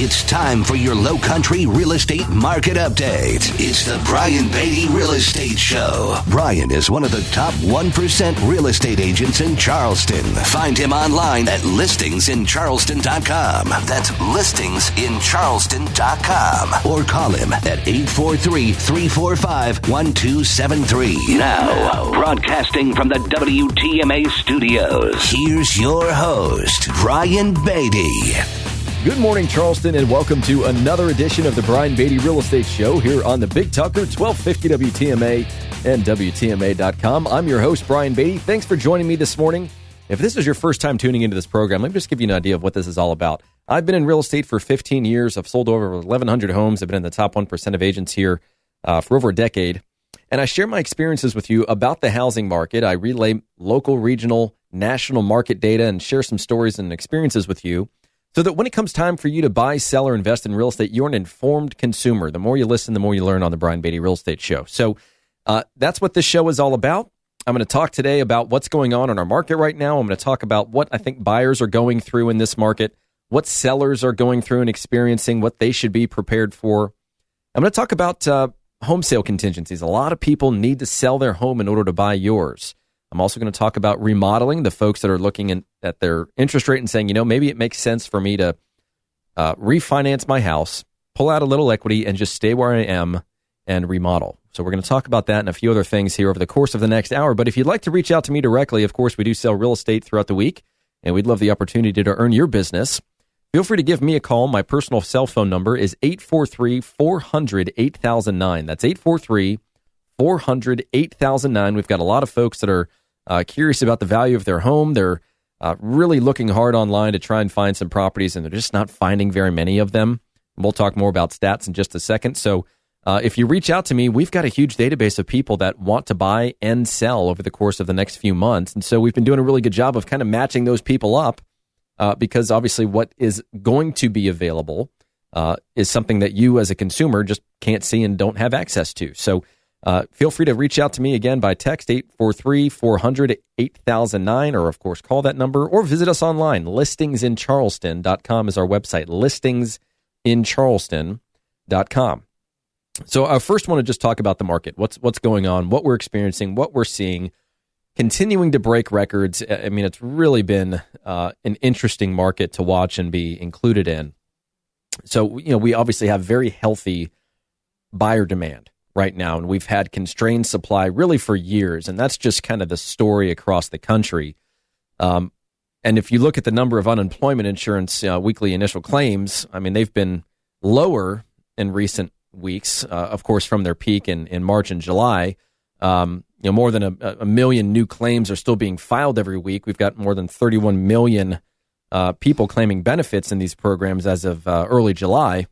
It's time for your Low Country real estate market update. It's the Brian Beatty Real Estate Show. Brian is one of the top 1% real estate agents in Charleston. Find him online at listingsincharleston.com. That's listingsincharleston.com. Or call him at 843-345-1273. Now, broadcasting from the WTMA studios, here's your host, Brian Beatty. Good morning, Charleston, and welcome to another edition of the Brian Beatty Real Estate Show here on the Big Tucker, 1250 WTMA and WTMA.com. I'm your host, Brian Beatty. Thanks for joining me this morning. If this is your first time tuning into this program, let me just give you an idea of what this is all about. I've been in real estate for 15 years. I've sold over 1,100 homes. I've been in the top 1% of agents here for over a decade. And I share my experiences with you about the housing market. I relay local, regional, national market data and share some stories and experiences with you, so that when it comes time for you to buy, sell, or invest in real estate, you're an informed consumer. The more you listen, the more you learn on the Brian Beatty Real Estate Show. So that's what this show is all about. I'm going to talk today about what's going on in our market right now. I'm going to talk about what I think buyers are going through in this market, what sellers are going through and experiencing, what they should be prepared for. I'm going to talk about home sale contingencies. A lot of people need to sell their home in order to buy yours. I'm also going to talk about remodeling, the folks that are looking at their interest rate and saying, you know, maybe it makes sense for me to refinance my house, pull out a little equity, and just stay where I am and remodel. So we're going to talk about that and a few other things here over the course of the next hour. But if you'd like to reach out to me directly, of course, we do sell real estate throughout the week, and we'd love the opportunity to earn your business. Feel free to give me a call. My personal cell phone number is 843-400-8009. That's 843-400-8009. We've got a lot of folks that are curious about the value of their home. They're really looking hard online to try and find some properties, and they're just not finding very many of them. We'll talk more about stats in just a second. So if you reach out to me, we've got a huge database of people that want to buy and sell over the course of the next few months. And so we've been doing a really good job of kind of matching those people up because obviously what is going to be available is something that you as a consumer just can't see and don't have access to. So feel free to reach out to me again by text 843-400-8009, or of course call that number, or visit us online. Listingsincharleston.com is our website, listingsincharleston.com. So I first want to just talk about the market. What's going on, what we're experiencing, what we're seeing, continuing to break records. I mean, it's really been an interesting market to watch and be included in. So, you know, we obviously have very healthy buyer demand right now, and we've had constrained supply really for years, and that's just kind of the story across the country. And if you look at the number of unemployment insurance weekly initial claims, I mean, they've been lower in recent weeks, of course, from their peak in March and July. You know, more than a million new claims are still being filed every week. We've got more than 31 million people claiming benefits in these programs as of early July.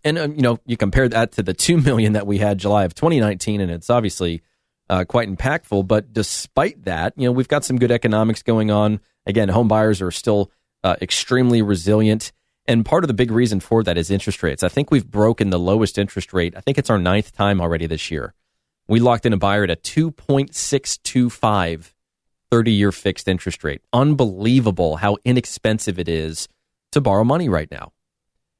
And, you know, you compare that to the 2 million that we had July of 2019, and it's obviously quite impactful. But despite that, you know, we've got some good economics going on. Again, home buyers are still extremely resilient. And part of the big reason for that is interest rates. I think we've broken the lowest interest rate. I think it's our 9th time already this year. We locked in a buyer at a 2.625 30-year fixed interest rate. Unbelievable how inexpensive it is to borrow money right now.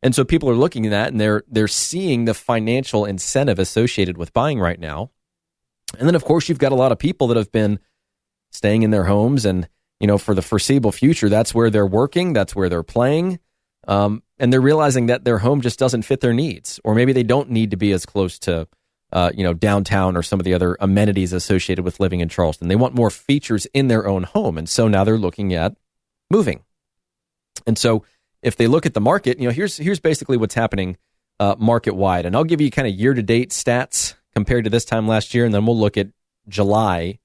And so people are looking at that, and they're seeing the financial incentive associated with buying right now. And then, of course, you've got a lot of people that have been staying in their homes, and, you know, for the foreseeable future, that's where they're working, that's where they're playing, and they're realizing that their home just doesn't fit their needs, or maybe they don't need to be as close to, you know, downtown or some of the other amenities associated with living in Charleston. They want more features in their own home, and so now they're looking at moving. And so if they look at the market, you know, here's basically what's happening market-wide. And I'll give you kind of year-to-date stats compared to this time last year, and then we'll look at July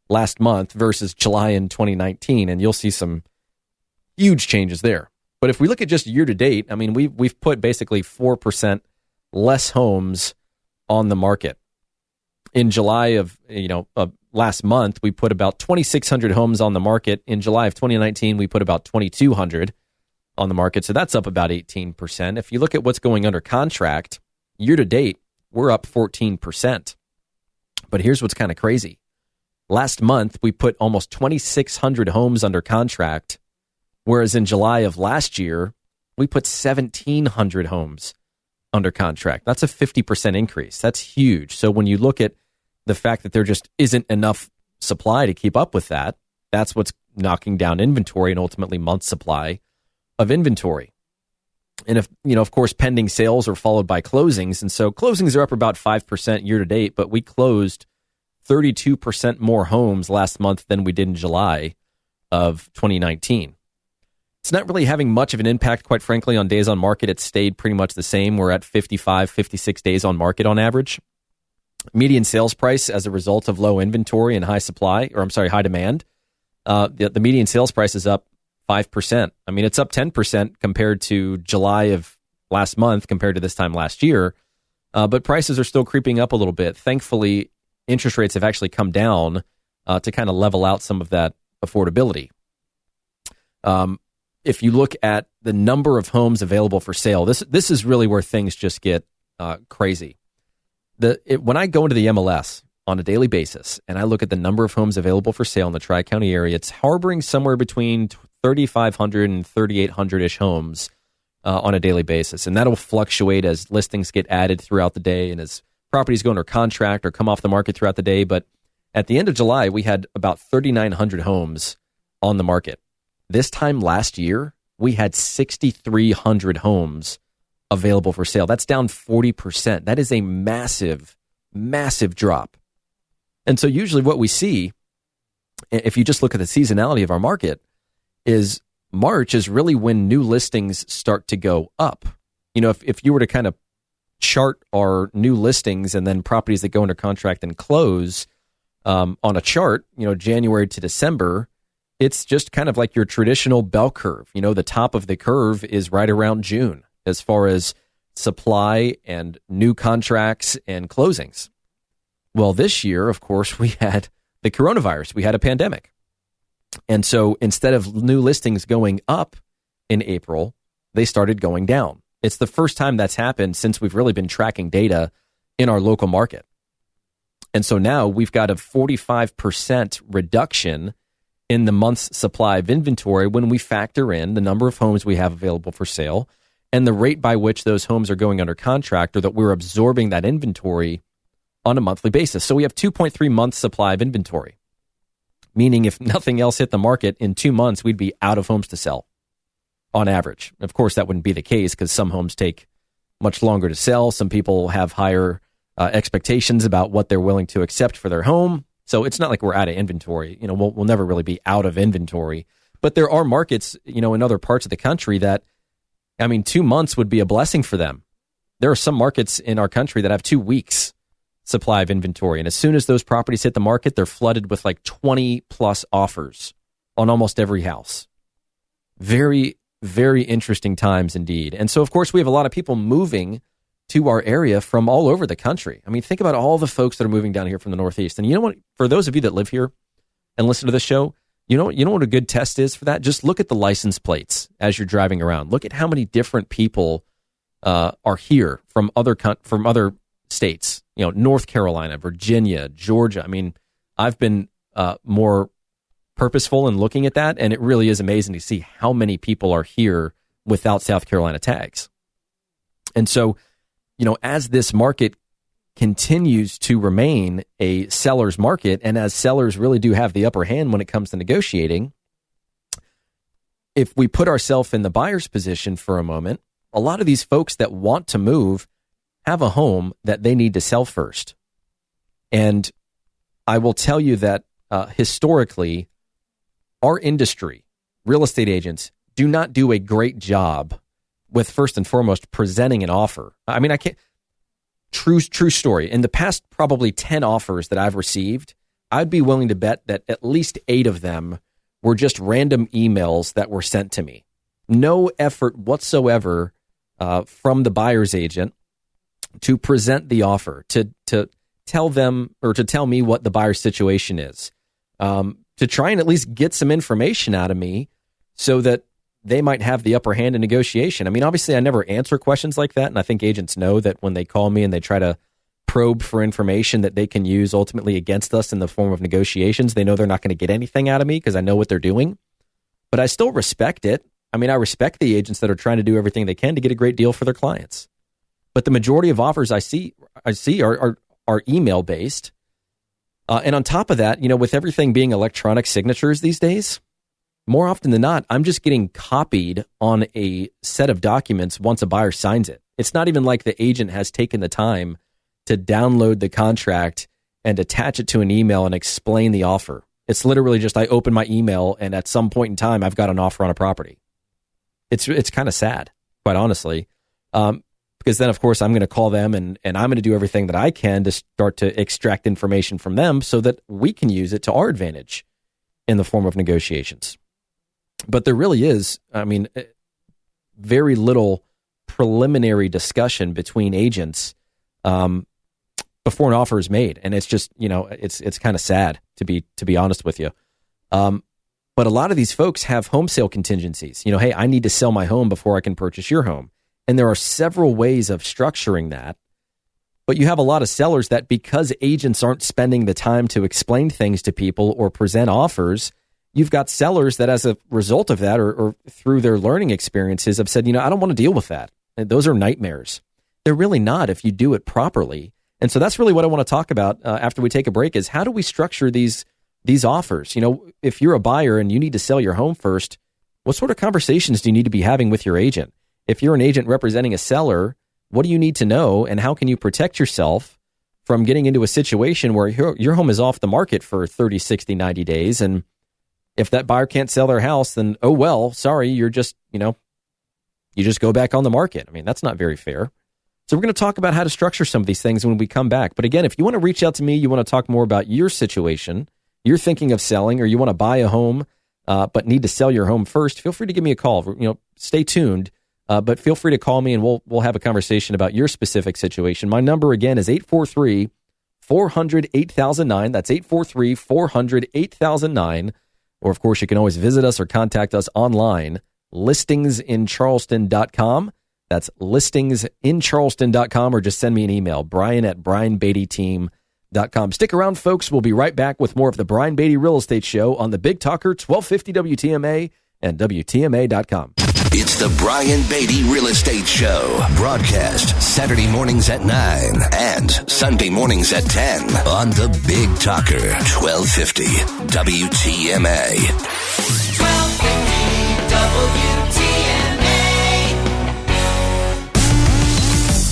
last month versus July in 2019, and you'll see some huge changes there. But if we look at just year-to-date, I mean, we've put basically 4% less homes on the market. In July of last month, we put about 2,600 homes on the market. In July of 2019, we put about 2,200 on the market. So that's up about 18%. If you look at what's going under contract, year to date, we're up 14%. But here's what's kind of crazy. Last month, we put almost 2,600 homes under contract, whereas in July of last year, we put 1,700 homes under contract. That's a 50% increase. That's huge. So when you look at the fact that there just isn't enough supply to keep up with that, that's what's knocking down inventory and ultimately months supply of inventory. And if, of course, pending sales are followed by closings. And so closings are up about 5% year to date, but we closed 32% more homes last month than we did in July of 2019. It's not really having much of an impact, quite frankly, on days on market. It's stayed pretty much the same. We're at 55, 56 days on market on average. Median sales price as a result of low inventory and high demand. The median sales price is up 5%. I mean, it's up 10% compared to July of last month compared to this time last year. But prices are still creeping up a little bit. Thankfully, interest rates have actually come down to kind of level out some of that affordability. If you look at the number of homes available for sale, this is really where things just get crazy. When I go into the MLS on a daily basis and I look at the number of homes available for sale in the Tri-County area, it's harboring somewhere between 3,500 and 3,800-ish homes on a daily basis. And that'll fluctuate as listings get added throughout the day and as properties go under contract or come off the market throughout the day. But at the end of July, we had about 3,900 homes on the market. This time last year, we had 6,300 homes available for sale. That's down 40%. That is a massive, massive drop. And so usually what we see, if you just look at the seasonality of our market, is March is really when new listings start to go up. If you were to kind of chart our new listings and then properties that go under contract and close on a chart, January to December, it's just kind of like your traditional bell curve. The top of the curve is right around June as far as supply and new contracts and closings. Well, this year, of course, we had the coronavirus. We had a pandemic. And so instead of new listings going up in April, they started going down. It's the first time that's happened since we've really been tracking data in our local market. And so now we've got a 45% reduction in the month's supply of inventory when we factor in the number of homes we have available for sale and the rate by which those homes are going under contract, or that we're absorbing that inventory on a monthly basis. So we have 2.3 months supply of inventory, meaning if nothing else hit the market in 2 months, we'd be out of homes to sell on average. Of course, that wouldn't be the case because some homes take much longer to sell. Some people have higher expectations about what they're willing to accept for their home. So it's not like we're out of inventory. We'll never really be out of inventory. But there are markets, in other parts of the country that, 2 months would be a blessing for them. There are some markets in our country that have 2 weeks supply of inventory. And as soon as those properties hit the market, they're flooded with like 20 plus offers on almost every house. Very, very interesting times indeed. And so, of course, we have a lot of people moving to our area from all over the country. Think about all the folks that are moving down here from the Northeast. And you know what? For those of you that live here and listen to this show, you know what a good test is for that? Just look at the license plates as you're driving around. Look at how many different people are here from other states. North Carolina, Virginia, Georgia. I've been more purposeful in looking at that, and it really is amazing to see how many people are here without South Carolina tags. And so, as this market continues to remain a seller's market, and as sellers really do have the upper hand when it comes to negotiating, if we put ourselves in the buyer's position for a moment, a lot of these folks that want to move have a home that they need to sell first. And I will tell you that historically, our industry, real estate agents, do not do a great job with, first and foremost, presenting an offer. I can't. True story. In the past, probably 10 offers that I've received, I'd be willing to bet that at least 8 of them were just random emails that were sent to me. No effort whatsoever from the buyer's agent to present the offer, to tell them or to tell me what the buyer's situation is, to try and at least get some information out of me so that they might have the upper hand in negotiation. Obviously, I never answer questions like that, and I think agents know that when they call me and they try to probe for information that they can use ultimately against us in the form of negotiations, they know they're not going to get anything out of me because I know what they're doing. But I still respect it. I mean, I respect the agents that are trying to do everything they can to get a great deal for their clients. But the majority of offers I see are email based. And on top of that, with everything being electronic signatures these days, more often than not, I'm just getting copied on a set of documents once a buyer signs it. It's not even like the agent has taken the time to download the contract and attach it to an email and explain the offer. It's literally just I open my email and at some point in time, I've got an offer on a property. It's kind of sad, quite honestly, because then, of course, I'm going to call them and I'm going to do everything that I can to start to extract information from them so that we can use it to our advantage in the form of negotiations. But there really is, very little preliminary discussion between agents before an offer is made. And it's just, it's kind of sad to be honest with you. But a lot of these folks have home sale contingencies. Hey, I need to sell my home before I can purchase your home. And there are several ways of structuring that. But you have a lot of sellers that, because agents aren't spending the time to explain things to people or present offers, you've got sellers that as a result of that or through their learning experiences have said, I don't want to deal with that. And those are nightmares. They're really not if you do it properly. And so that's really what I want to talk about after we take a break is how do we structure these offers? If you're a buyer and you need to sell your home first, what sort of conversations do you need to be having with your agent? If you're an agent representing a seller, what do you need to know and how can you protect yourself from getting into a situation where your home is off the market for 30, 60, 90 days? And if that buyer can't sell their house, then, oh, well, sorry, you're just, you just go back on the market. That's not very fair. So we're going to talk about how to structure some of these things when we come back. But again, if you want to reach out to me, you want to talk more about your situation, you're thinking of selling, or you want to buy a home, but need to sell your home first, feel free to give me a call. Stay tuned, but feel free to call me and we'll have a conversation about your specific situation. My number again is 843-400-8009. That's 843-400-8009. Or of course, you can always visit us or contact us online, listingsincharleston.com. That's listingsincharleston.com, or just send me an email, brian@brianbeattyteam.com. Stick around, folks. We'll be right back with more of the Brian Beatty Real Estate Show on the Big Talker, 1250 WTMA and WTMA.com. It's the Brian Beatty Real Estate Show. Broadcast Saturday mornings at 9 and Sunday mornings at 10 on the Big Talker, 1250 WTMA. 1250 WTMA.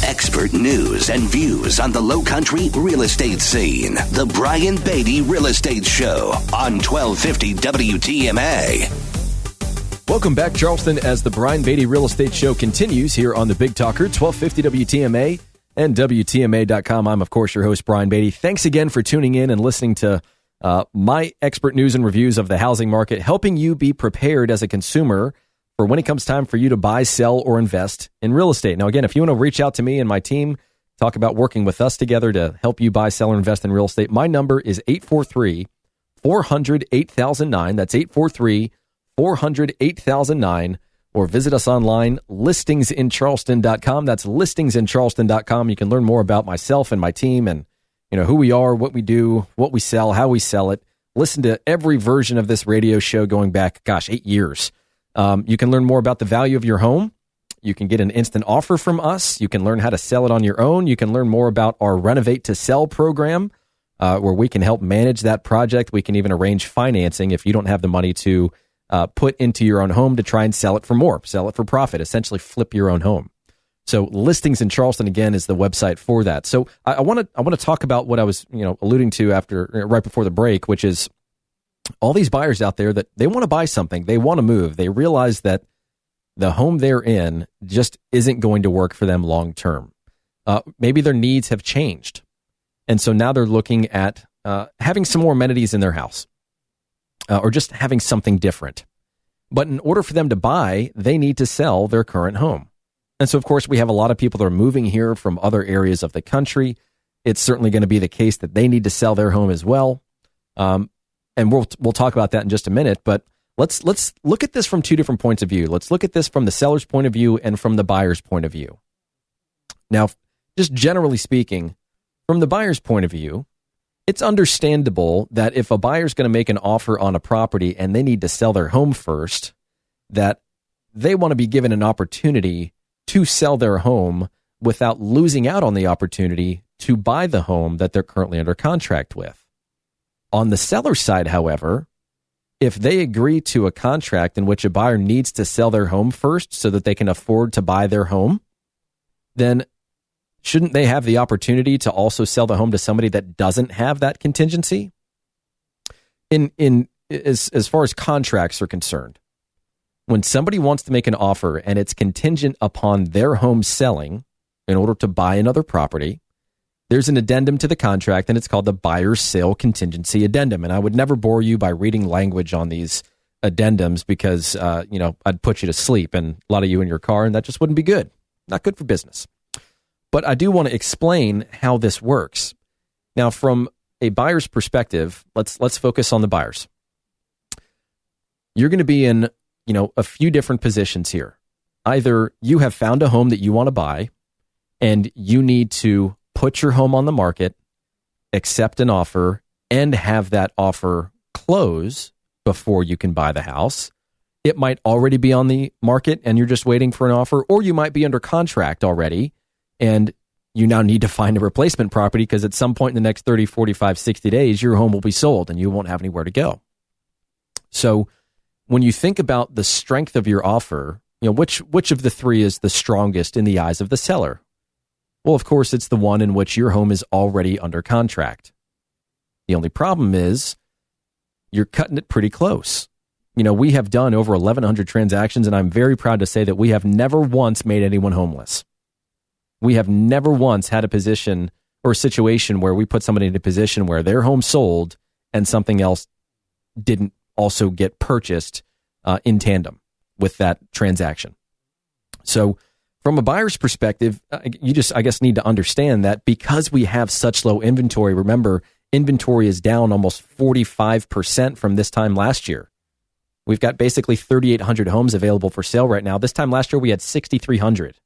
Expert news and views on the Low Country real estate scene. The Brian Beatty Real Estate Show on 1250 WTMA. Welcome back, Charleston, as the Brian Beatty Real Estate Show continues here on the Big Talker, 1250 WTMA and WTMA.com. I'm, of course, your host, Brian Beatty. Thanks again for tuning in and listening to my expert news and reviews of the housing market, helping you be prepared as a consumer for when it comes time for you to buy, sell, or invest in real estate. Now, again, if you want to reach out to me and my team, talk about working with us together to help you buy, sell, or invest in real estate, my number is 843-400-8009. That's 843-400-8009, or visit us online, listingsincharleston.com. That's listingsincharleston.com. You can learn more about myself and my team and who we are, what we do, what we sell, how we sell it. Listen to every version of this radio show going back, 8 years. You can learn more about the value of your home. You can get an instant offer from us. You can learn how to sell it on your own. You can learn more about our Renovate to Sell program, where we can help manage that project. We can even arrange financing if you don't have the money to put into your own home to try and sell it for more, sell it for profit, essentially flip your own home. So Listings in Charleston, again, is the website for that. So I want to talk about what I was alluding to right before the break, which is all these buyers out there that they want to buy something, they want to move, they realize that the home they're in just isn't going to work for them long term. Maybe their needs have changed, and so now they're looking at having some more amenities in their house. Or just having something different. But in order for them to buy, they need to sell their current home. And so, of course, we have a lot of people that are moving here from other areas of the country. It's certainly going to be the case that they need to sell their home as well. And we'll talk about that in just a minute. But let's look at this from two different points of view. Let's look at this from the seller's point of view and from the buyer's point of view. Now, just generally speaking, from the buyer's point of view, it's understandable that if a buyer's going to make an offer on a property and they need to sell their home first, that they want to be given an opportunity to sell their home without losing out on the opportunity to buy the home that they're currently under contract with. On the seller side, however, if they agree to a contract in which a buyer needs to sell their home first so that they can afford to buy their home, then shouldn't they have the opportunity to also sell the home to somebody that doesn't have that contingency? As far as contracts are concerned, when somebody wants to make an offer and it's contingent upon their home selling in order to buy another property, there's an addendum to the contract, and it's called the buyer's sale contingency addendum. And I would never bore you by reading language on these addendums because, I'd put you to sleep and a lot of you in your car, and that just wouldn't be good. Not good for business. But I do want to explain how this works. Now, from a buyer's perspective, let's focus on the buyers. You're going to be in, a few different positions here. Either you have found a home that you want to buy and you need to put your home on the market, accept an offer, and have that offer close before you can buy the house. It might already be on the market and you're just waiting for an offer, or you might be under contract already and you now need to find a replacement property because at some point in the next 30, 45, 60 days, your home will be sold and you won't have anywhere to go. So when you think about the strength of your offer, which of the three is the strongest in the eyes of the seller? Well, of course, it's the one in which your home is already under contract. The only problem is you're cutting it pretty close. We have done over 1,100 transactions, and I'm very proud to say that we have never once made anyone homeless. We have never once had a position or a situation where we put somebody in a position where their home sold and something else didn't also get purchased in tandem with that transaction. So from a buyer's perspective, you just, I guess, need to understand that because we have such low inventory, remember, inventory is down almost 45% from this time last year. We've got basically 3,800 homes available for sale right now. This time last year, we had 6,300.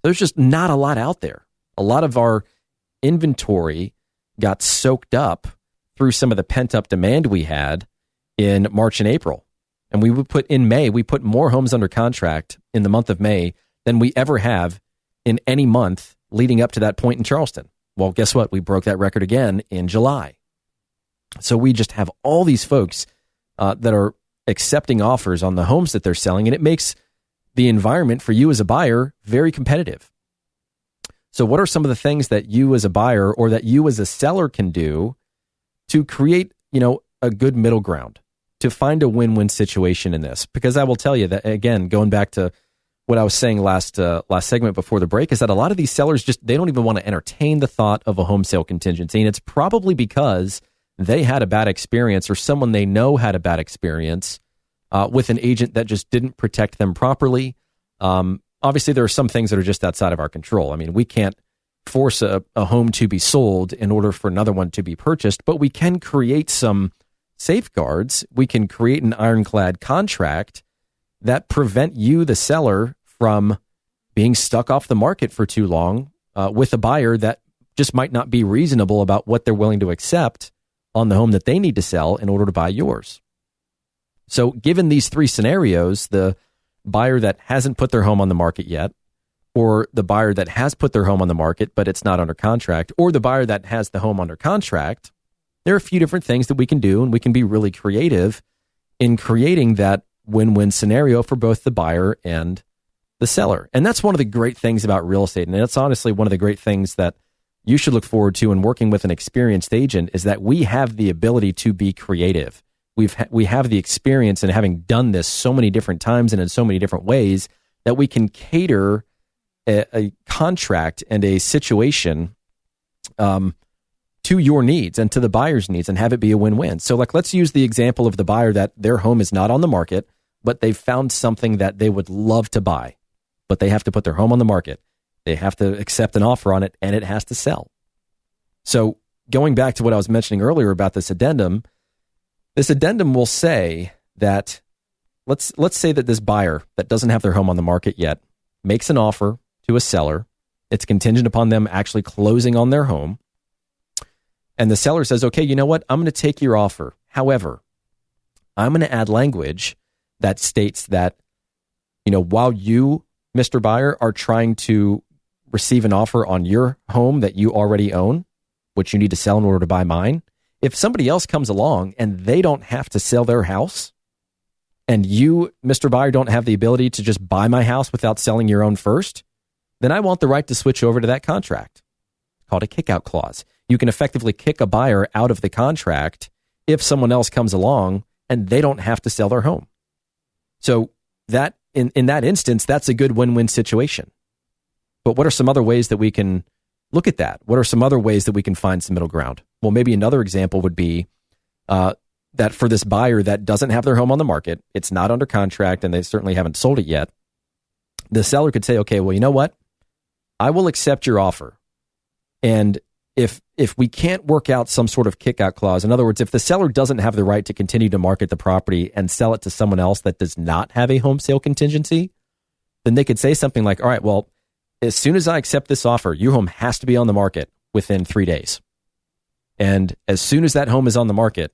There's just not a lot out there. A lot of our inventory got soaked up through some of the pent-up demand we had in March and April. And we would put in May, we put more homes under contract in the month of May than we ever have in any month leading up to that point in Charleston. Well, guess what? We broke that record again in July. So we just have all these folks that are accepting offers on the homes that they're selling, and it makes the environment for you as a buyer very competitive. So what are some of the things that you as a buyer or that you as a seller can do to create, a good middle ground, to find a win-win situation in this? Because I will tell you that, again, going back to what I was saying last segment before the break, is that a lot of these sellers they don't even want to entertain the thought of a home sale contingency. And it's probably because they had a bad experience or someone they know had a bad experience with an agent that just didn't protect them properly. Obviously, there are some things that are just outside of our control. I mean, we can't force a home to be sold in order for another one to be purchased, but we can create some safeguards. We can create an ironclad contract that prevent you, the seller, from being stuck off the market for too long with a buyer that just might not be reasonable about what they're willing to accept on the home that they need to sell in order to buy yours. So given these three scenarios, the buyer that hasn't put their home on the market yet, or the buyer that has put their home on the market but it's not under contract, or the buyer that has the home under contract, there are a few different things that we can do, and we can be really creative in creating that win-win scenario for both the buyer and the seller. And that's one of the great things about real estate. And that's honestly one of the great things that you should look forward to in working with an experienced agent, is that we have the ability to be creative. We have the experience in having done this so many different times and in so many different ways that we can cater a contract and a situation to your needs and to the buyer's needs and have it be a win-win. So let's use the example of the buyer that their home is not on the market, but they've found something that they would love to buy, but they have to put their home on the market. They have to accept an offer on it, and it has to sell. So going back to what I was mentioning earlier about this addendum will say that, let's say that this buyer that doesn't have their home on the market yet makes an offer to a seller. It's contingent upon them actually closing on their home. And the seller says, okay, you know what? I'm going to take your offer. However, I'm going to add language that states that, while you, Mr. Buyer, are trying to receive an offer on your home that you already own, which you need to sell in order to buy mine, if somebody else comes along and they don't have to sell their house, and you, Mr. Buyer, don't have the ability to just buy my house without selling your own first, then I want the right to switch over to that contract. It's called a kick-out clause. You can effectively kick a buyer out of the contract if someone else comes along and they don't have to sell their home. So that in that instance, that's a good win-win situation. But what are some other ways that we can look at that? What are some other ways that we can find some middle ground? Well, maybe another example would be that for this buyer that doesn't have their home on the market, it's not under contract, and they certainly haven't sold it yet, the seller could say, okay, well, you know what? I will accept your offer. And if we can't work out some sort of kick-out clause, in other words, if the seller doesn't have the right to continue to market the property and sell it to someone else that does not have a home sale contingency, then they could say something like, all right, well, as soon as I accept this offer, your home has to be on the market within 3 days. And as soon as that home is on the market,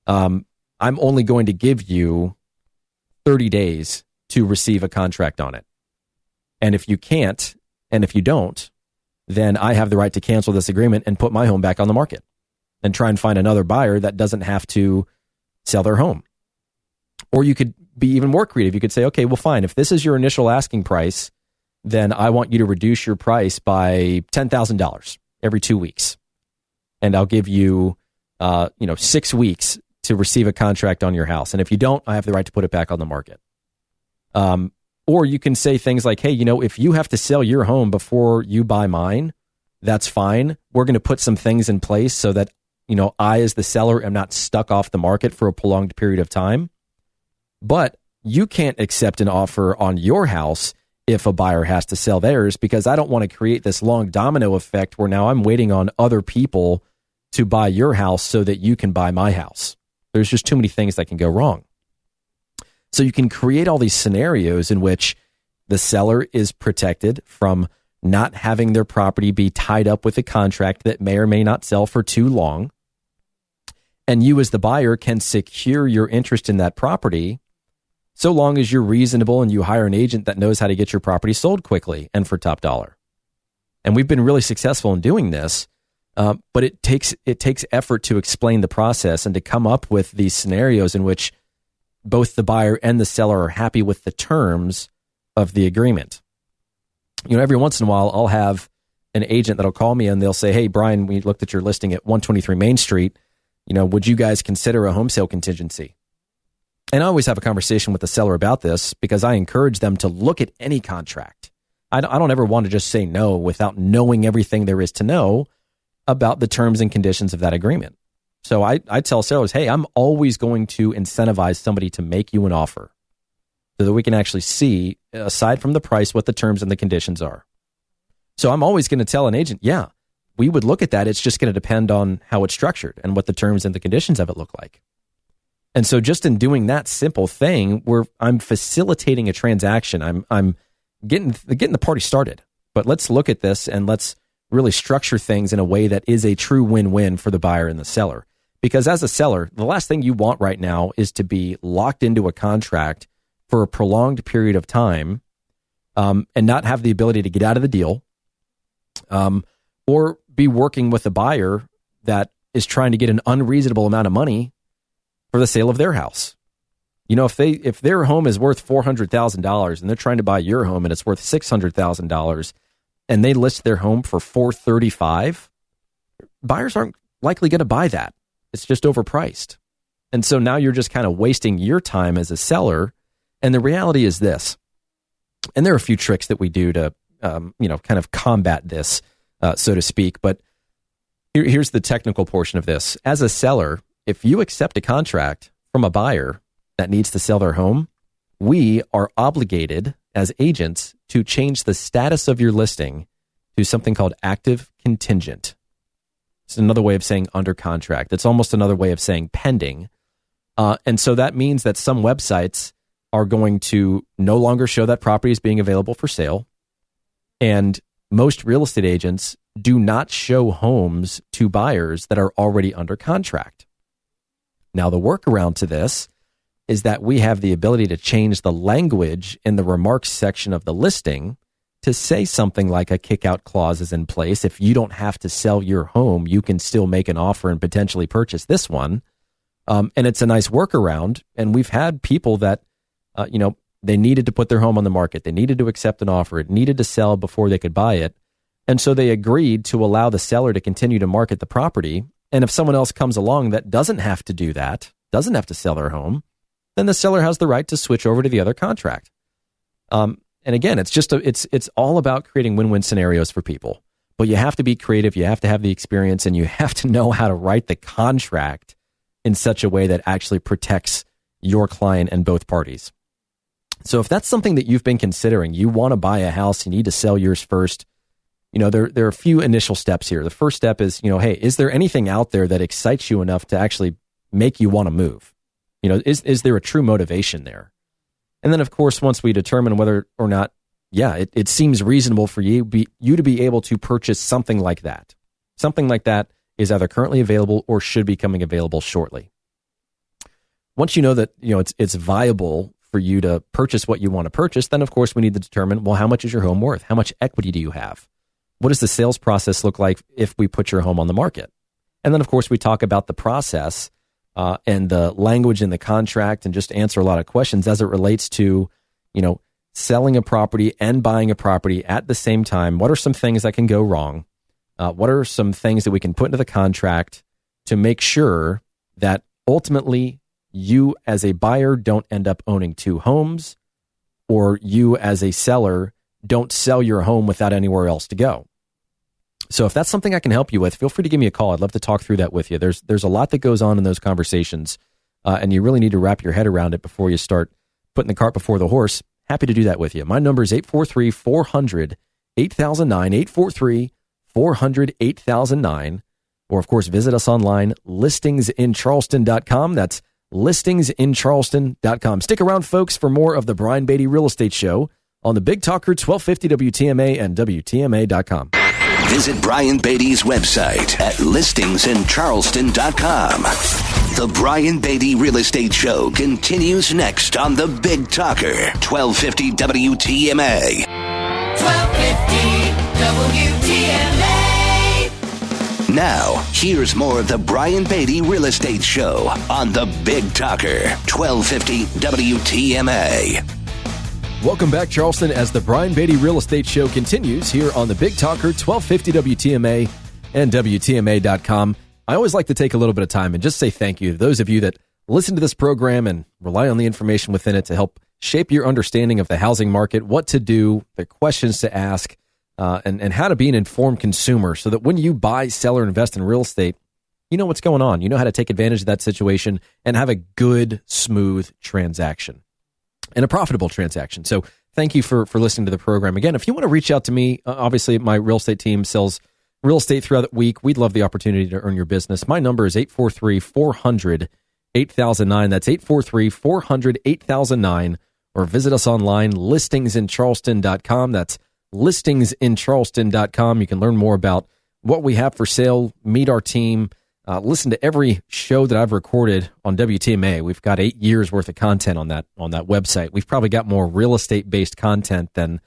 I'm only going to give you 30 days to receive a contract on it. And if you can't, and if you don't, then I have the right to cancel this agreement and put my home back on the market and try and find another buyer that doesn't have to sell their home. Or you could be even more creative. You could say, okay, well, fine. If this is your initial asking price, then I want you to reduce your price by $10,000 every 2 weeks. And I'll give you, 6 weeks to receive a contract on your house. And if you don't, I have the right to put it back on the market. Or you can say things like, hey, if you have to sell your home before you buy mine, that's fine. We're going to put some things in place so that, I as the seller am not stuck off the market for a prolonged period of time. But you can't accept an offer on your house if a buyer has to sell theirs, because I don't want to create this long domino effect where now I'm waiting on other people to buy your house so that you can buy my house. There's just too many things that can go wrong. So you can create all these scenarios in which the seller is protected from not having their property be tied up with a contract that may or may not sell for too long. And you as the buyer can secure your interest in that property so long as you're reasonable and you hire an agent that knows how to get your property sold quickly and for top dollar. And we've been really successful in doing this, but it takes effort to explain the process and to come up with these scenarios in which both the buyer and the seller are happy with the terms of the agreement. Every once in a while, I'll have an agent that'll call me and they'll say, hey, Brian, we looked at your listing at 123 Main Street. Would you guys consider a home sale contingency? And I always have a conversation with the seller about this because I encourage them to look at any contract. I don't ever want to just say no without knowing everything there is to know about the terms and conditions of that agreement. So I tell sellers, hey, I'm always going to incentivize somebody to make you an offer so that we can actually see, aside from the price, what the terms and the conditions are. So I'm always going to tell an agent, yeah, we would look at that. It's just going to depend on how it's structured and what the terms and the conditions of it look like. And so just in doing that simple thing, I'm facilitating a transaction. I'm getting the party started. But let's look at this and let's really structure things in a way that is a true win-win for the buyer and the seller. Because as a seller, the last thing you want right now is to be locked into a contract for a prolonged period of time and not have the ability to get out of the deal, or be working with a buyer that is trying to get an unreasonable amount of money for the sale of their house. If their home is worth $400,000 and they're trying to buy your home and it's worth $600,000 and they list their home for $435,000, buyers aren't likely going to buy that. It's just overpriced. And so now you're just kind of wasting your time as a seller. And the reality is this, and there are a few tricks that we do to, kind of combat this, so to speak. But here's the technical portion of this. As a seller, if you accept a contract from a buyer that needs to sell their home, we are obligated as agents to change the status of your listing to something called active contingent. It's another way of saying under contract. It's almost another way of saying pending. And so that means that some websites are going to no longer show that property as being available for sale. And most real estate agents do not show homes to buyers that are already under contract. Now, the workaround to this is that we have the ability to change the language in the remarks section of the listing to say something like a kick-out clause is in place. If you don't have to sell your home, you can still make an offer and potentially purchase this one. And it's a nice workaround. And we've had people that, they needed to put their home on the market. They needed to accept an offer. It needed to sell before they could buy it. And so they agreed to allow the seller to continue to market the property. And if someone else comes along that doesn't have to do that, doesn't have to sell their home, then the seller has the right to switch over to the other contract. And again, it's all about creating win-win scenarios for people. But you have to be creative, you have to have the experience, and you have to know how to write the contract in such a way that actually protects your client and both parties. So if that's something that you've been considering, you want to buy a house, you need to sell yours first, there are a few initial steps here. The first step is, hey, is there anything out there that excites you enough to actually make you want to move? Is there a true motivation there? And then, of course, once we determine whether or not, it seems reasonable for you to be able to purchase something like that. Something like that is either currently available or should be coming available shortly. Once you know that it's viable for you to purchase what you want to purchase, then, of course, we need to determine, well, how much is your home worth? How much equity do you have? What does the sales process look like if we put your home on the market? And then, of course, we talk about the process and the language in the contract and just answer a lot of questions as it relates to, selling a property and buying a property at the same time. What are some things that can go wrong? What are some things that we can put into the contract to make sure that ultimately you as a buyer don't end up owning two homes, or you as a seller don't sell your home without anywhere else to go? So if that's something I can help you with, feel free to give me a call. I'd love to talk through that with you. There's a lot that goes on in those conversations, and you really need to wrap your head around it before you start putting the cart before the horse. Happy to do that with you. My number is 843-400-8009, 843-400-8009. Or, of course, visit us online, listingsincharleston.com. That's listingsincharleston.com. Stick around, folks, for more of the Brian Beatty Real Estate Show on the Big Talker 1250 WTMA and WTMA.com. Visit Brian Beatty's website at listingsincharleston.com. The Brian Beatty Real Estate Show continues next on the Big Talker 1250 WTMA. 1250 WTMA. Now, here's more of the Brian Beatty Real Estate Show on the Big Talker 1250 WTMA. Welcome back, Charleston, as the Brian Beatty Real Estate Show continues here on the Big Talker 1250 WTMA and WTMA.com. I always like to take a little bit of time and just say thank you to those of you that listen to this program and rely on the information within it to help shape your understanding of the housing market, what to do, the questions to ask, and how to be an informed consumer so that when you buy, sell, or invest in real estate, you know what's going on. You know how to take advantage of that situation and have a good, smooth transaction and a profitable transaction. So thank you for listening to the program. Again, if you want to reach out to me, obviously my real estate team sells real estate throughout the week. We'd love the opportunity to earn your business. My number is 843-400-8009. That's 843-400-8009. Or visit us online, listingsincharleston.com. That's listingsincharleston.com. You can learn more about what we have for sale, meet our team, listen to every show that I've recorded on WTMA. We've got 8 years worth of content on that website. We've probably got more real estate based content than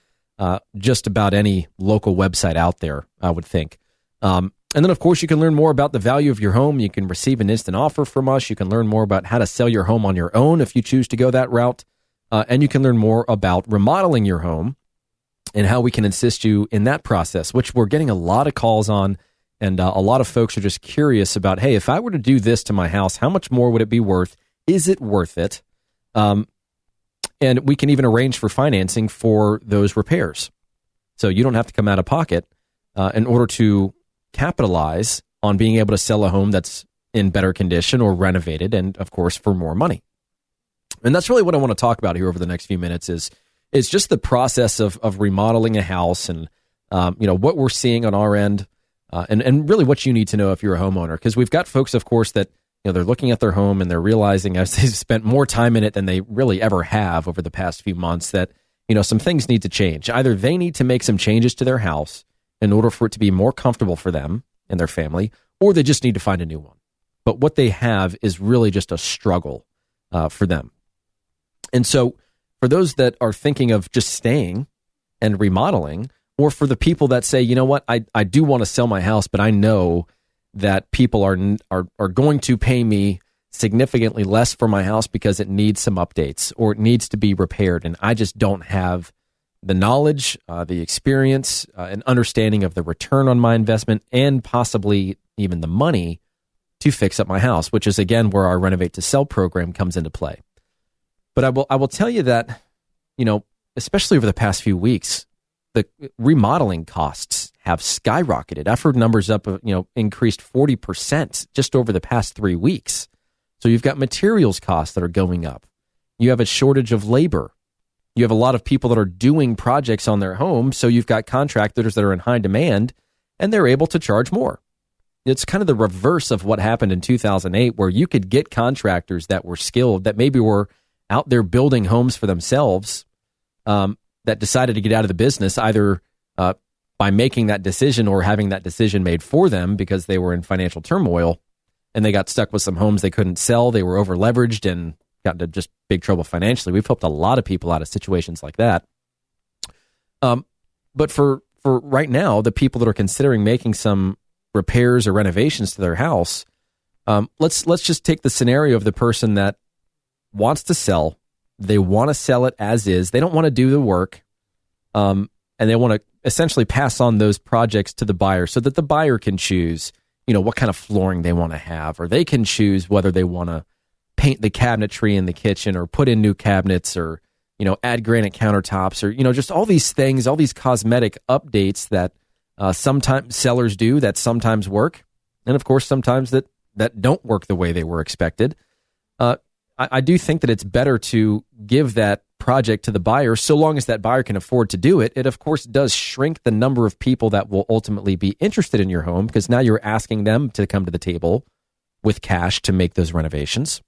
just about any local website out there, I would think. And then, of course, you can learn more about the value of your home. You can receive an instant offer from us. You can learn more about how to sell your home on your own if you choose to go that route. And you can learn more about remodeling your home and how we can assist you in that process, which we're getting a lot of calls on. And a lot of folks are just curious about, hey, if I were to do this to my house, how much more would it be worth? Is it worth it? And we can even arrange for financing for those repairs. So you don't have to come out of pocket in order to capitalize on being able to sell a home that's in better condition or renovated, and, of course, for more money. And that's really what I want to talk about here over the next few minutes is just the process of remodeling a house and, what we're seeing on our end. And really what you need to know if you're a homeowner, because we've got folks, of course, that they're looking at their home and they're realizing as they've spent more time in it than they really ever have over the past few months that, some things need to change. Either they need to make some changes to their house in order for it to be more comfortable for them and their family, or they just need to find a new one. But what they have is really just a struggle for them. And so for those that are thinking of just staying and remodeling, or for the people that say, you know what, I do want to sell my house, but I know that people are going to pay me significantly less for my house because it needs some updates or it needs to be repaired, and I just don't have the knowledge, the experience, and understanding of the return on my investment, and possibly even the money to fix up my house, which is, again, where our Renovate to Sell program comes into play. But I will tell you that, especially over the past few weeks, the remodeling costs have skyrocketed. I've heard numbers up, increased 40% just over the past 3 weeks. So you've got materials costs that are going up. You have a shortage of labor. You have a lot of people that are doing projects on their home. So you've got contractors that are in high demand, and they're able to charge more. It's kind of the reverse of what happened in 2008, where you could get contractors that were skilled, that maybe were out there building homes for themselves, that decided to get out of the business either by making that decision or having that decision made for them because they were in financial turmoil and they got stuck with some homes they couldn't sell. They were over leveraged and got into just big trouble financially. We've helped a lot of people out of situations like that. But for right now, the people that are considering making some repairs or renovations to their house, let's just take the scenario of the person that wants to sell. They want to sell it as is. They don't want to do the work, and they want to essentially pass on those projects to the buyer so that the buyer can choose, what kind of flooring they want to have, or they can choose whether they want to paint the cabinetry in the kitchen or put in new cabinets or, add granite countertops or, just all these things, all these cosmetic updates that sometimes sellers do that sometimes work. And of course, sometimes that don't work the way they were expected. I do think that it's better to give that project to the buyer so long as that buyer can afford to do it. It, of course, does shrink the number of people that will ultimately be interested in your home because now you're asking them to come to the table with cash to make those renovations.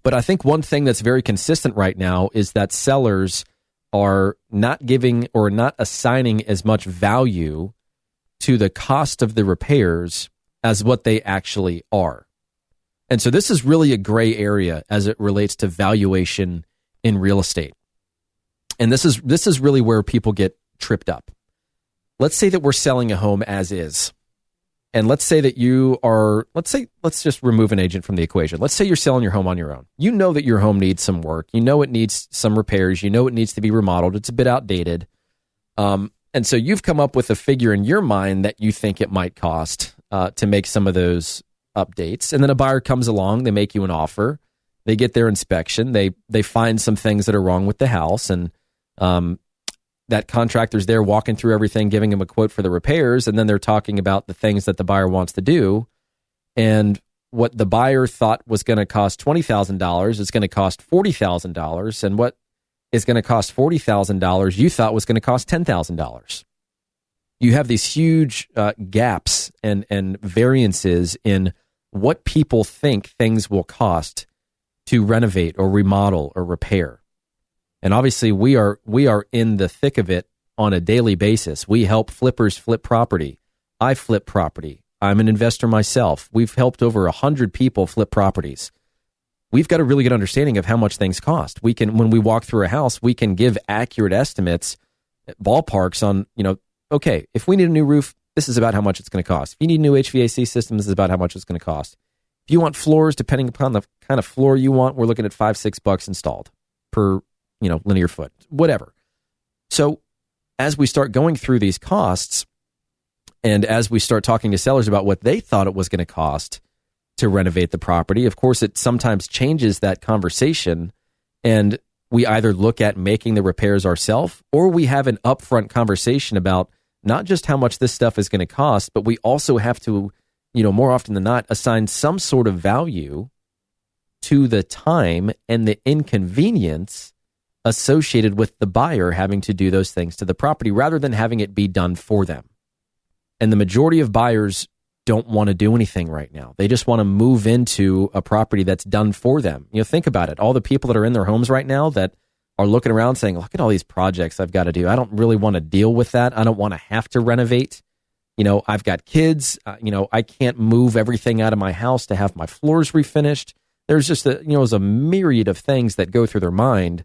But I think one thing that's very consistent right now is that sellers are not giving or not assigning as much value to the cost of the repairs as what they actually are. And so this is really a gray area as it relates to valuation in real estate. And this is really where people get tripped up. Let's say that we're selling a home as is. And let's say that let's just remove an agent from the equation. Let's say you're selling your home on your own. You know that your home needs some work. You know it needs some repairs. You know it needs to be remodeled. It's a bit outdated. And so you've come up with a figure in your mind that you think it might cost to make some of those updates. And then a buyer comes along, they make you an offer, they get their inspection, they find some things that are wrong with the house, and that contractor's there walking through everything, giving them a quote for the repairs, and then they're talking about the things that the buyer wants to do. And what the buyer thought was going to cost $20,000 is going to cost $40,000, and what is going to cost $40,000 you thought was going to cost $10,000. You have these huge gaps and variances in what people think things will cost to renovate or remodel or repair. And obviously we are in the thick of it on a daily basis. We help flippers flip property. I flip property. I'm an investor myself. We've helped over 100 people flip properties. We've got a really good understanding of how much things cost. When we walk through a house, we can give accurate estimates, ballparks on, okay, if we need a new roof, this is about how much it's going to cost. If you need a new HVAC system, this is about how much it's going to cost. If you want floors, depending upon the kind of floor you want, we're looking at $5-6 installed per, linear foot, whatever. So as we start going through these costs, and as we start talking to sellers about what they thought it was going to cost to renovate the property, of course, it sometimes changes that conversation, and we either look at making the repairs ourselves, or we have an upfront conversation about not just how much this stuff is going to cost, but we also have to, more often than not, assign some sort of value to the time and the inconvenience associated with the buyer having to do those things to the property rather than having it be done for them. And the majority of buyers don't want to do anything right now. They just want to move into a property that's done for them. Think about it. All the people that are in their homes right now that are looking around saying, look at all these projects I've got to do. I don't really want to deal with that. I don't want to have to renovate. I've got kids. I can't move everything out of my house to have my floors refinished. There's just there's a myriad of things that go through their mind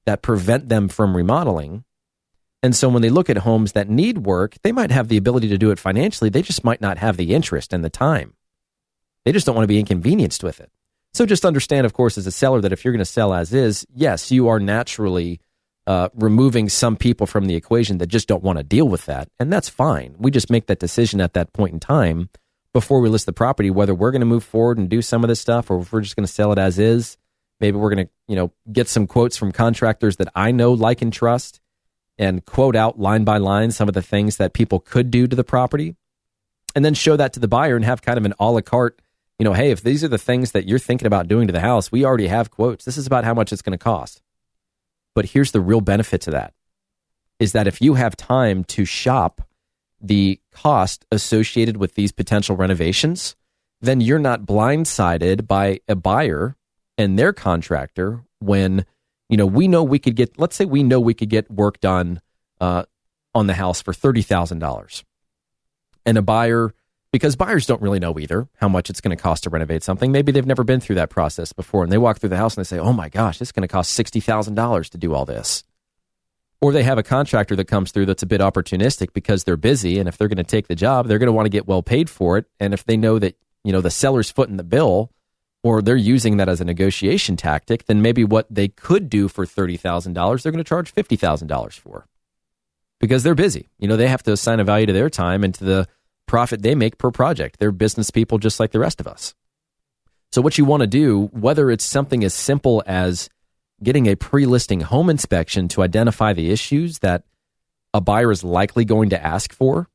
that prevent them from remodeling. And so when they look at homes that need work, they might have the ability to do it financially. They just might not have the interest and the time. They just don't want to be inconvenienced with it. So just understand, of course, as a seller, that if you're going to sell as is, yes, you are naturally removing some people from the equation that just don't want to deal with that. And that's fine. We just make that decision at that point in time before we list the property, whether we're going to move forward and do some of this stuff or if we're just going to sell it as is. Maybe we're going to, get some quotes from contractors that I know, like, and trust and quote out line by line some of the things that people could do to the property and then show that to the buyer and have kind of an a la carte, hey, if these are the things that you're thinking about doing to the house, we already have quotes. This is about how much it's going to cost. But here's the real benefit to that, is that if you have time to shop the cost associated with these potential renovations, then you're not blindsided by a buyer and their contractor when, we know we could get, let's say we know we could get work done on the house for $30,000. And a buyer, because buyers don't really know either how much it's going to cost to renovate something. Maybe they've never been through that process before and they walk through the house and they say, oh my gosh, it's going to cost $60,000 to do all this. Or they have a contractor that comes through that's a bit opportunistic because they're busy, and if they're going to take the job, they're going to want to get well paid for it. And if they know that, the seller's footing the bill, or they're using that as a negotiation tactic, then maybe what they could do for $30,000, they're going to charge $50,000 for. Because they're busy. They have to assign a value to their time and to the profit they make per project. They're business people just like the rest of us. So what you want to do, whether it's something as simple as getting a pre-listing home inspection to identify the issues that a buyer is likely going to ask for,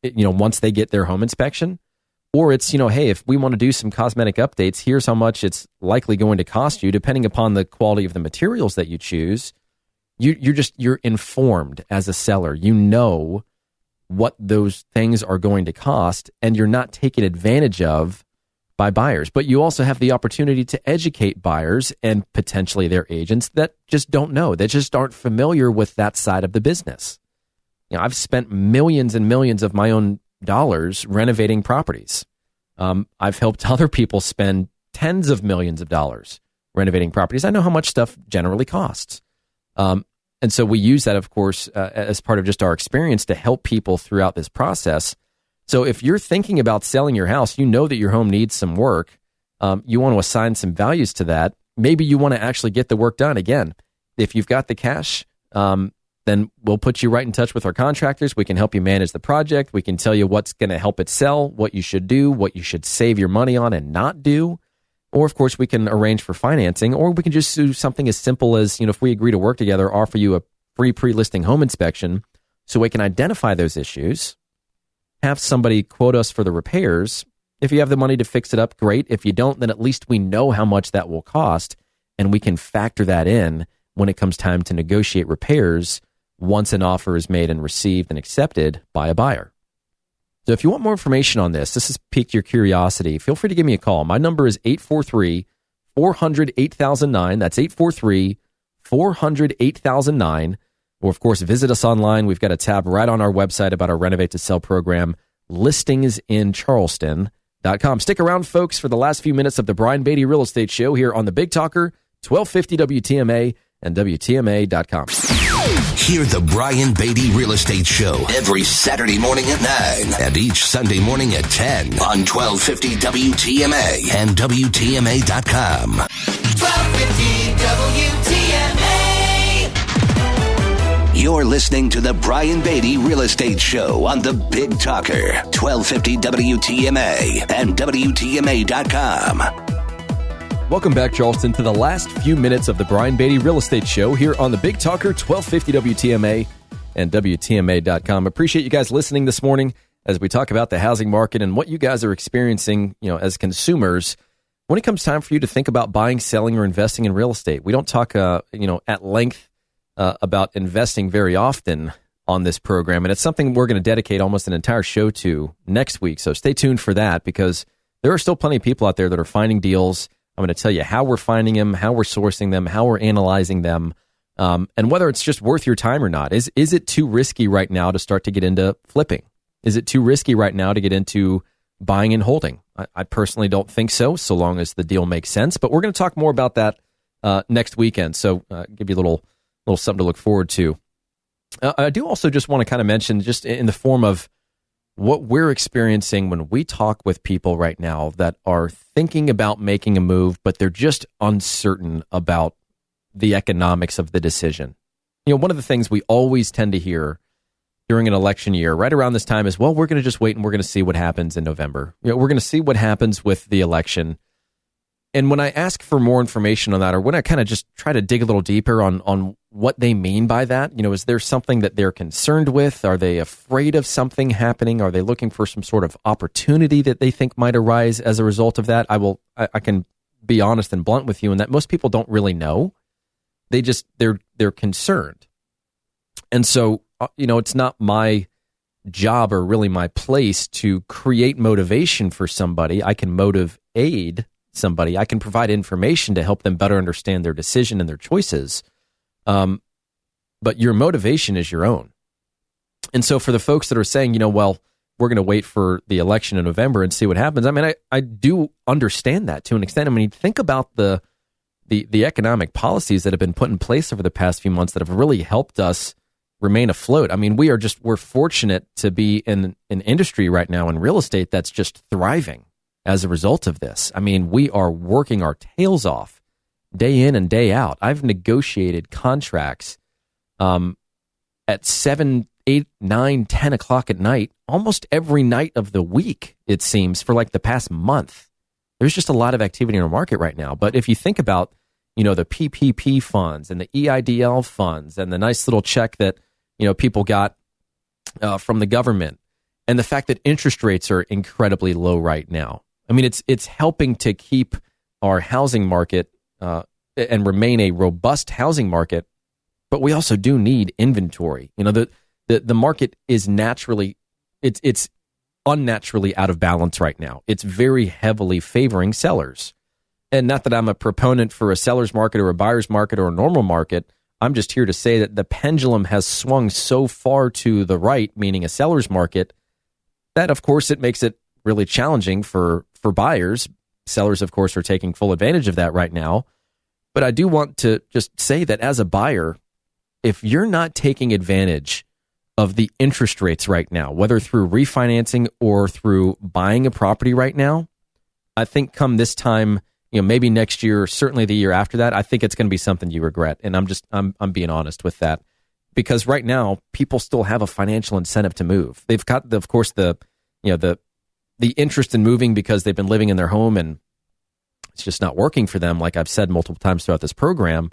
once they get their home inspection, or it's, hey, if we want to do some cosmetic updates, here's how much it's likely going to cost you, depending upon the quality of the materials that you choose. You're informed as a seller. You know what those things are going to cost, and you're not taken advantage of by buyers. But you also have the opportunity to educate buyers and potentially their agents that just don't know, that just aren't familiar with that side of the business. I've spent millions and millions of my own dollars renovating properties. I've helped other people spend tens of millions of dollars renovating properties. I know how much stuff generally costs. And so we use that, of course, as part of just our experience to help people throughout this process. So if you're thinking about selling your house, you know that your home needs some work. You want to assign some values to that. Maybe you want to actually get the work done. Again, if you've got the cash, then we'll put you right in touch with our contractors. We can help you manage the project. We can tell you what's going to help it sell, what you should do, what you should save your money on and not do. Or, of course, we can arrange for financing, or we can just do something as simple as, if we agree to work together, offer you a free pre-listing home inspection so we can identify those issues, have somebody quote us for the repairs. If you have the money to fix it up, great. If you don't, then at least we know how much that will cost, and we can factor that in when it comes time to negotiate repairs once an offer is made and received and accepted by a buyer. So if you want more information on this has piqued your curiosity, feel free to give me a call. My number is 843-400-8009. That's 843-400-8009. Or, of course, visit us online. We've got a tab right on our website about our Renovate to Sell program, listingsincharleston.com. Stick around, folks, for the last few minutes of the Brian Beatty Real Estate Show here on the Big Talker, 1250 WTMA and WTMA.com. Hear the Brian Beatty Real Estate Show every Saturday morning at 9 and each Sunday morning at 10 on 1250 WTMA and WTMA.com. 1250 WTMA. You're listening to the Brian Beatty Real Estate Show on the Big Talker, 1250 WTMA and WTMA.com. Welcome back, Charleston, to the last few minutes of the Brian Beatty Real Estate Show here on the Big Talker, 1250 WTMA and WTMA.com. Appreciate you guys listening this morning as we talk about the housing market and what you guys are experiencing, as consumers when it comes time for you to think about buying, selling, or investing in real estate. We don't talk, at length about investing very often on this program, and it's something we're going to dedicate almost an entire show to next week. So stay tuned for that, because there are still plenty of people out there that are finding deals. I'm going to tell you how we're finding them, how we're sourcing them, how we're analyzing them, and whether it's just worth your time or not. Is it too risky right now to start to get into flipping? Is it too risky right now to get into buying and holding. I personally don't think so long as the deal makes sense. But we're going to talk more about that next weekend. So give you a little something to look forward to. I do also just want to kind of mention, just in the form of what we're experiencing when we talk with people right now that are thinking about making a move, but they're just uncertain about the economics of the decision. One of the things we always tend to hear during an election year right around this time is, well, we're going to just wait and we're going to see what happens in November. We're going to see what happens with the election. And when I ask for more information on that, or when I kind of just try to dig a little deeper on what they mean by that, is there something that they're concerned with? Are they afraid of something happening? Are they looking for some sort of opportunity that they think might arise as a result of that? I can be honest and blunt with you in that most people don't really know. They're concerned. And so, it's not my job or really my place to create motivation for somebody. I can aid somebody. I can provide information to help them better understand their decision and their choices. But your motivation is your own. And so for the folks that are saying, well, we're going to wait for the election in November and see what happens. I mean, I do understand that to an extent. I mean, think about the economic policies that have been put in place over the past few months that have really helped us remain afloat. I mean, we're fortunate to be in an industry right now in real estate that's just thriving as a result of this. I mean, we are working our tails off day in and day out. I've negotiated contracts at 7, 8, 9, 10 o'clock at night, almost every night of the week, it seems, for like the past month. There's just a lot of activity in our market right now. But if you think about, the PPP funds and the EIDL funds and the nice little check that, people got from the government, and the fact that interest rates are incredibly low right now. I mean, it's helping to keep our housing market and remain a robust housing market, but we also do need inventory. The market is it's unnaturally out of balance right now. It's very heavily favoring sellers. And not that I'm a proponent for a seller's market or a buyer's market or a normal market. I'm just here to say that the pendulum has swung so far to the right, meaning a seller's market, that of course it makes it really challenging for buyers. Sellers, of course, are taking full advantage of that right now. But I do want to just say that as a buyer, if you're not taking advantage of the interest rates right now, whether through refinancing or through buying a property right now, I think come this time, maybe next year, or certainly the year after that, I think it's going to be something you regret. And I'm being honest with that, because right now people still have a financial incentive to move. They've got the interest in moving because they've been living in their home and it's just not working for them, like I've said multiple times throughout this program.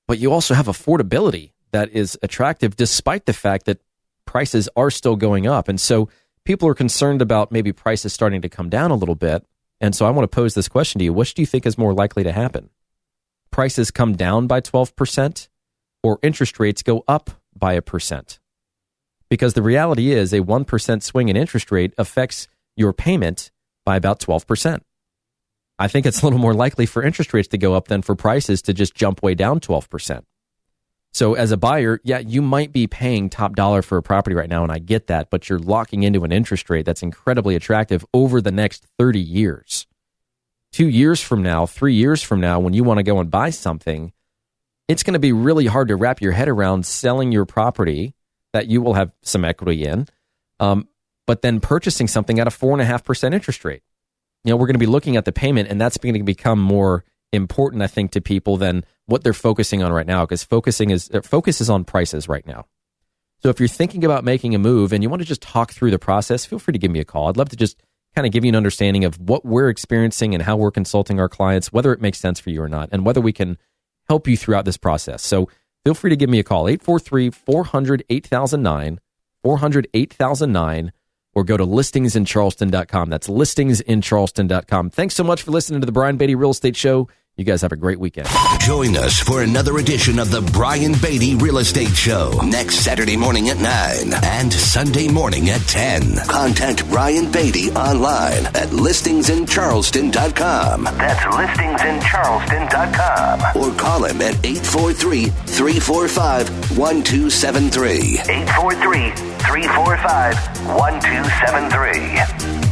But you also have affordability that is attractive despite the fact that prices are still going up. And so people are concerned about maybe prices starting to come down a little bit. And so I want to pose this question to you. What do you think is more likely to happen? Prices come down by 12% or interest rates go up by 1%? Because the reality is a 1% swing in interest rate affects your payment by about 12%. I think it's a little more likely for interest rates to go up than for prices to just jump way down 12%. So as a buyer, yeah, you might be paying top dollar for a property right now, and I get that, but you're locking into an interest rate that's incredibly attractive over the next 30 years. 2 years from now, 3 years from now, when you want to go and buy something, it's going to be really hard to wrap your head around selling your property that you will have some equity in, but then purchasing something at a 4.5% interest rate. We're going to be looking at the payment, and that's going to become more important, I think, to people than what they're focusing on right now, because focus is on prices right now. So if you're thinking about making a move and you want to just talk through the process, feel free to give me a call. I'd love to just kind of give you an understanding of what we're experiencing and how we're consulting our clients, whether it makes sense for you or not, and whether we can help you throughout this process. So feel free to give me a call, 843-400-8009, 400-8009, or go to listingsincharleston.com. That's listingsincharleston.com. Thanks so much for listening to the Brian Beatty Real Estate Show. You guys have a great weekend. Join us for another edition of the Brian Beatty Real Estate Show next Saturday morning at 9 and Sunday morning at 10. Contact Brian Beatty online at listingsincharleston.com. That's listingsincharleston.com. Or call him at 843-345-1273. 843-345-1273.